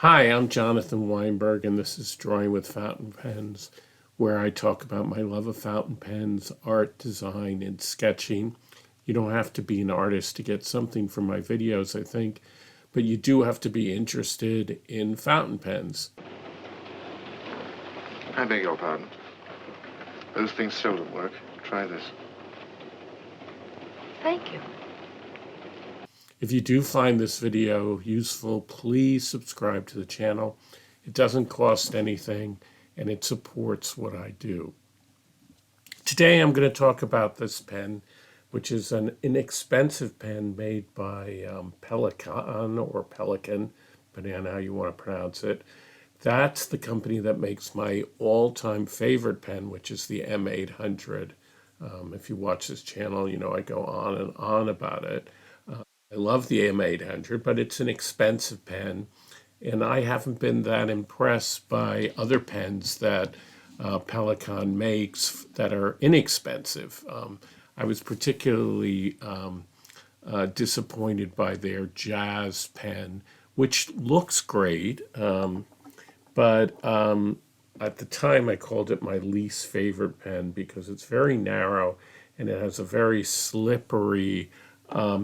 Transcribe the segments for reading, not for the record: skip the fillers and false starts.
Hi, I'm Jonathan Weinberg, and this is Drawing with Fountain Pens, where I talk about my love of fountain pens, art, design, and sketching. You don't have to be an artist to get something from my videos, I think, but you do have to be interested in fountain pens. I beg your pardon. Those things seldom work. Try this. Thank you. If you do find this video useful, please subscribe to the channel. It doesn't cost anything, and it supports what I do. Today I'm going to talk about this pen, which is an inexpensive pen made by Pelikan or Pelikan, depending on how you want to pronounce it. That's the company that makes my all-time favorite pen, which is the M800. If you watch this channel, you know I go on and on about it. I love the M800, but it's an expensive pen, and I haven't been that impressed by other pens that Pelikan makes that are inexpensive. I was particularly disappointed by their Jazz pen, which looks great, but at the time I called it my least favorite pen because it's very narrow and it has a very slippery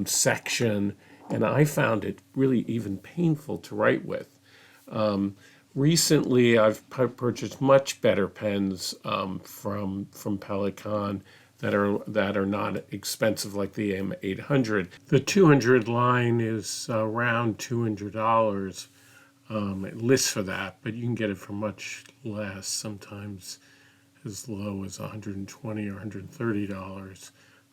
section, and I found it really even painful to write with. Recently, I've purchased much better pens from Pelikan that are not expensive like the M800. The 200 line is around $200. It lists for that, but you can get it for much less, sometimes as low as $120 or $130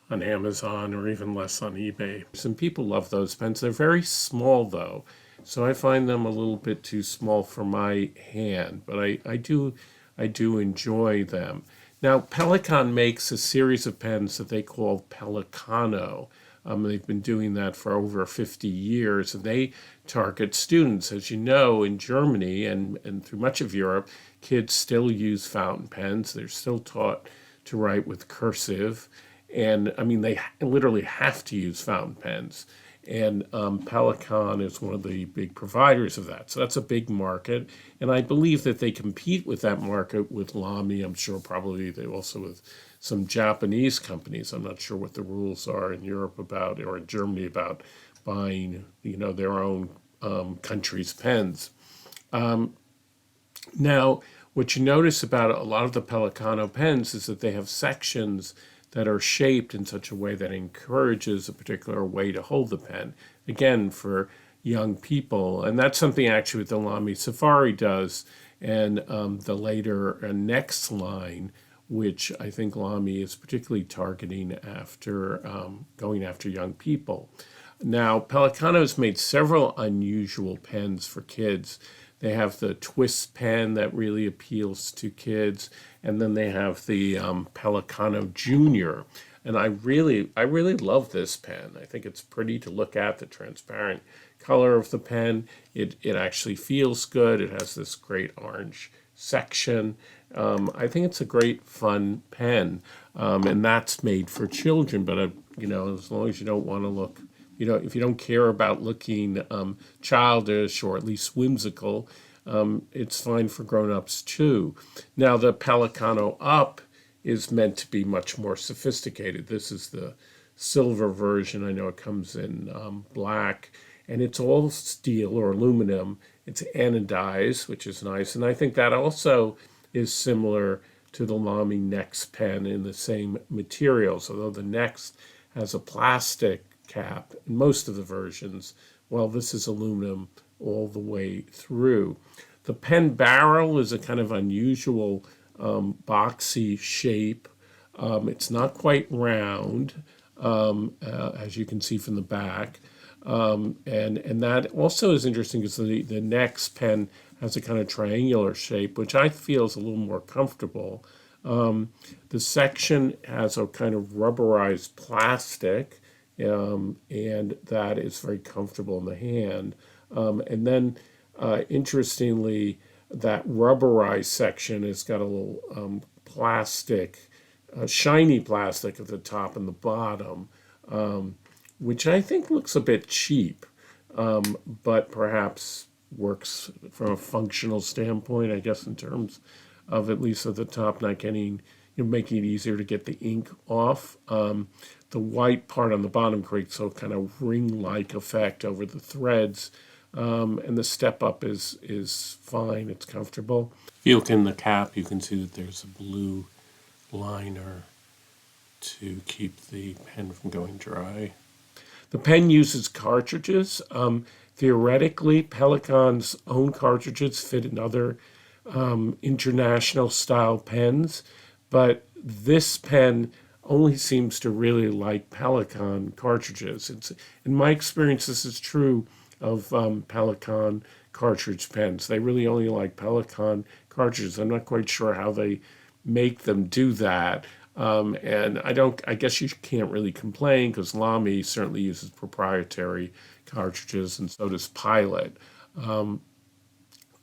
on Amazon or even less on eBay. Some people love those pens. They're very small though, so I find them a little bit too small for my hand, but I do enjoy them. Now, Pelikan makes a series of pens that they call Pelicano. They've been doing that for over 50 years, and they target students. As you know, in Germany and through much of Europe, kids still use fountain pens. They're still taught to write with cursive. And I mean, they literally have to use fountain pens. And Pelikan is one of the big providers of that. So that's a big market. And I believe that they compete with that market with Lamy. I'm sure probably they also with some Japanese companies. I'm not sure what the rules are in Europe about, or in Germany about buying, their own country's pens. Now, what you notice about a lot of the Pelicano pens is that they have sections that are shaped in such a way that encourages a particular way to hold the pen, again, for young people. And that's something actually the Lamy Safari does, and the later Nexx line, which I think Lamy is particularly targeting after going after young people. Now, Pelicano has made several unusual pens for kids. They have the twist pen that really appeals to kids, and then they have the Pelicano Junior. And I really love this pen. I think it's pretty to look at, the transparent color of the pen. It actually feels good. It has this great orange section. I think it's a great, fun pen, and that's made for children. But as long as you don't want to look, if you don't care about looking childish or at least whimsical, it's fine for grown-ups too. Now, the Pelikano Up is meant to be much more sophisticated. This is the silver version. I know it comes in black, and it's all steel or aluminum. It's anodized, which is nice, and I think that also is similar to the Lamy Nexx pen in the same materials, although the Nexx has a plastic cap in most of the versions, while this is aluminum all the way through. The pen barrel is a kind of unusual boxy shape. It's not quite round, as you can see from the back. And that also is interesting because the Nexx pen has a kind of triangular shape, which I feel is a little more comfortable. The section has a kind of rubberized plastic, and that is very comfortable in the hand. And then, interestingly, that rubberized section has got a little plastic, shiny plastic at the top and the bottom, which I think looks a bit cheap, but perhaps works from a functional standpoint, I guess, in terms of at least at the top not getting, making it easier to get the ink off. The white part on the bottom creates a kind of ring-like effect over the threads, and the step up is fine. It's comfortable. If you look in the cap, you can see that there's a blue liner to keep the pen from going dry. The pen uses cartridges. Theoretically, Pelikan's own cartridges fit in other international style pens, but this pen only seems to really like Pelikan cartridges. In my experience, this is true of Pelikan cartridge pens. They really only like Pelikan cartridges. I'm not quite sure how they make them do that. And I guess you can't really complain because Lamy certainly uses proprietary cartridges, and so does Pilot.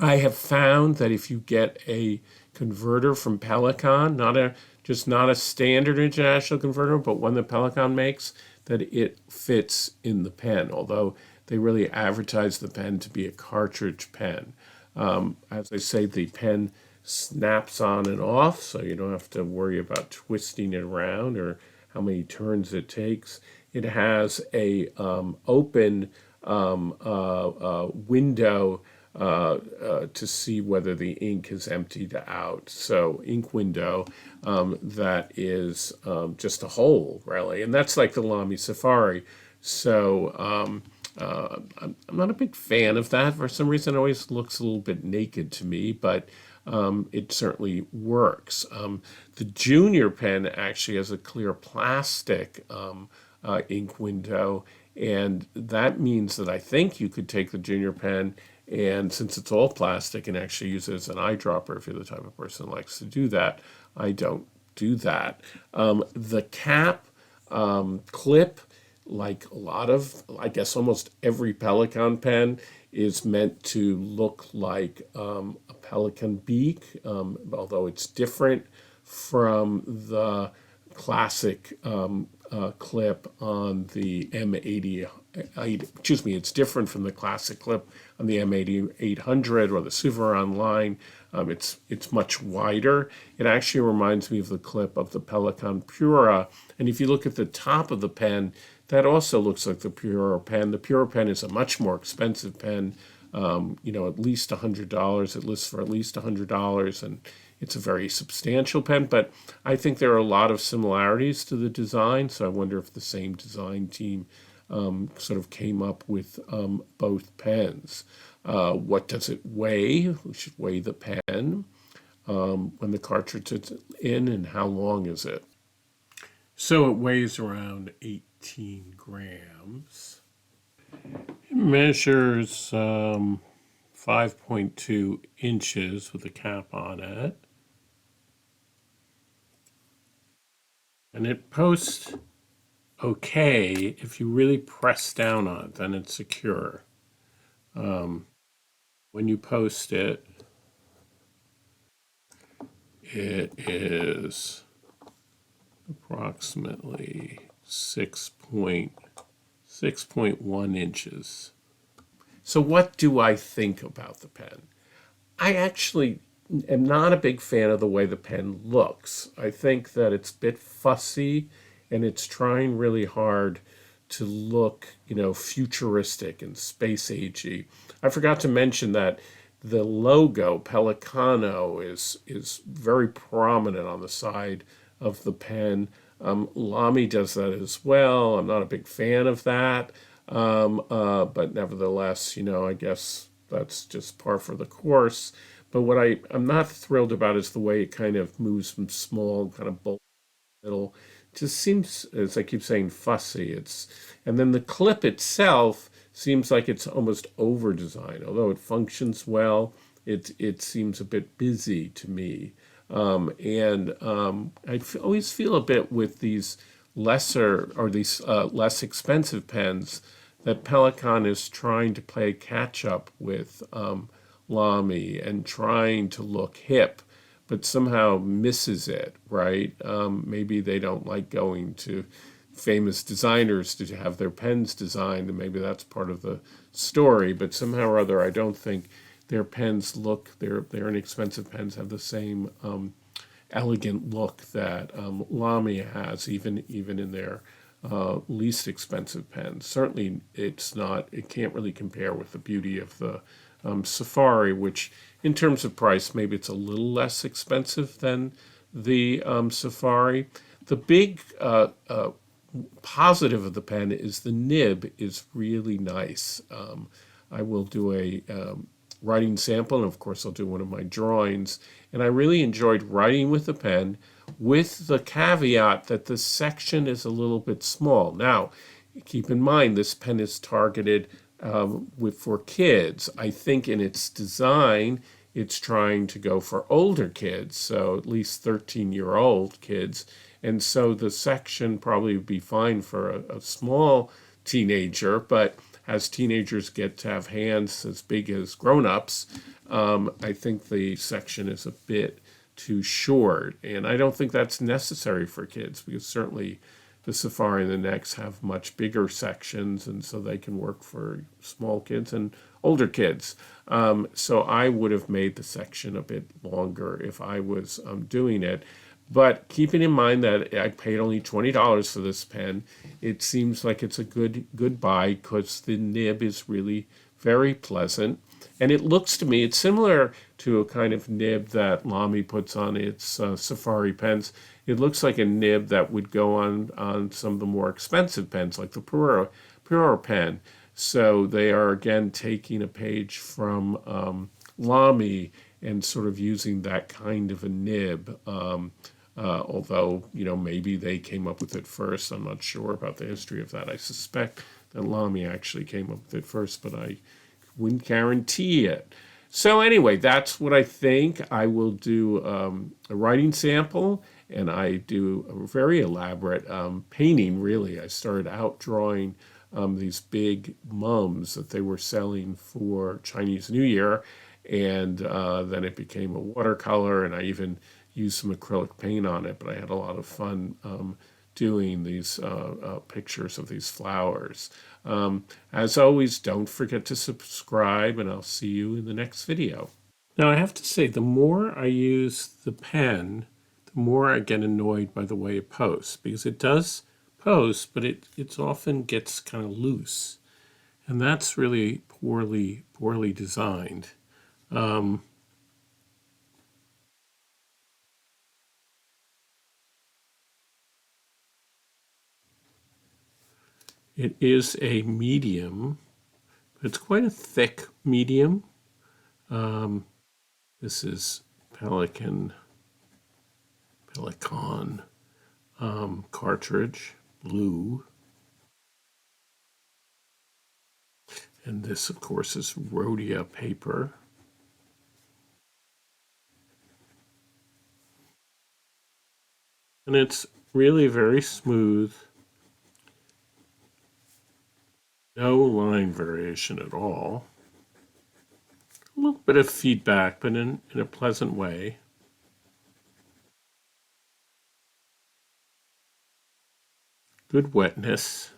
I have found that if you get a converter from Pelikan, not a standard international converter, but one that Pelikan makes, that it fits in the pen, although they really advertise the pen to be a cartridge pen. As I say, the pen snaps on and off, so you don't have to worry about twisting it around or how many turns it takes. It has a open window to see whether the ink is emptied out. So ink window that is just a hole, really. And that's like the Lamy Safari. So I'm not a big fan of that. For some reason, it always looks a little bit naked to me, but it certainly works. The Junior pen actually has a clear plastic ink window, and that means that I think you could take the Junior pen and, since it's all plastic, and actually use it as an eyedropper if you're the type of person who likes to do that. I don't do that. The cap clip, like a lot of, I guess almost every Pelikan pen, is meant to look like a pelican beak, although it's different from the classic clip on the M80. It's different from the classic clip on the M800 or the Suvaron line. It's much wider. It actually reminds me of the clip of the Pelikan Pura. And if you look at the top of the pen, that also looks like the Pura pen. The Pura pen is a much more expensive pen, at least $100. It lists for at least $100, and it's a very substantial pen. But I think there are a lot of similarities to the design, so I wonder if the same design team sort of came up with both pens. What does it weigh? We should weigh the pen when the cartridge is in, and how long is it? So it weighs around 18 grams. It measures 5.2 inches with a cap on it. And it posts okay. If you really press down on it, then it's secure. When you post it, it is approximately 6.1 inches. So what do I think about the pen? I actually am not a big fan of the way the pen looks. I think that it's a bit fussy, and it's trying really hard to look, futuristic and space agey. I forgot to mention that the logo Pelicano is very prominent on the side of the pen. Lamy does that as well. I'm not a big fan of that, but nevertheless, I guess that's just par for the course. But what I'm not thrilled about is the way it kind of moves from small, kind of bulk middle. Just seems, as I keep saying, fussy. And then the clip itself seems like it's almost over designed. Although it functions well, it seems a bit busy to me. I always feel a bit with these less expensive pens that Pelikan is trying to play catch up with Lamy and trying to look hip, but somehow misses it, right? Maybe they don't like going to famous designers to have their pens designed, and maybe that's part of the story. But somehow or other, I don't think their pens look, their inexpensive pens have the same elegant look that Lamy has, even in their least expensive pens. Certainly, it can't really compare with the beauty of the Safari, which in terms of price, maybe it's a little less expensive than the Safari. The big positive of the pen is the nib is really nice. I will do a writing sample, and of course I'll do one of my drawings. And I really enjoyed writing with the pen, with the caveat that the section is a little bit small. Now, keep in mind this pen is targeted for kids. I think in its design, it's trying to go for older kids, so at least 13-year-old kids. And so the section probably would be fine for a small teenager, but as teenagers get to have hands as big as grown-ups, I think the section is a bit too short. And I don't think that's necessary for kids, because certainly the Safari and the Nexx have much bigger sections, and so they can work for small kids and older kids. So I would have made the section a bit longer if I was doing it. But keeping in mind that I paid only $20 for this pen, it seems like it's a good buy, because the nib is really very pleasant. And it looks to me, it's similar to a kind of nib that Lamy puts on its Safari pens. It looks like a nib that would go on some of the more expensive pens, like the Puro pen. So they are, again, taking a page from Lamy and sort of using that kind of a nib. Although, maybe they came up with it first. I'm not sure about the history of that. I suspect that Lamy actually came up with it first, but I wouldn't guarantee it. So anyway, that's what I think. I will do a writing sample, and I do a very elaborate painting, really. I started out drawing these big mums that they were selling for Chinese New Year, and then it became a watercolor, and I even used some acrylic paint on it, but I had a lot of fun doing these pictures of these flowers. As always, don't forget to subscribe, and I'll see you in the next video. Now, I have to say, the more I use the pen, the more I get annoyed by the way it posts, because it does post, but it often gets kind of loose, and that's really poorly designed. It is a medium, but it's quite a thick medium. This is Pelikan cartridge, blue. And this, of course, is Rhodia paper. And it's really very smooth. No line variation at all. A little bit of feedback, but in a pleasant way. Good wetness.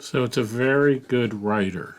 So it's a very good writer.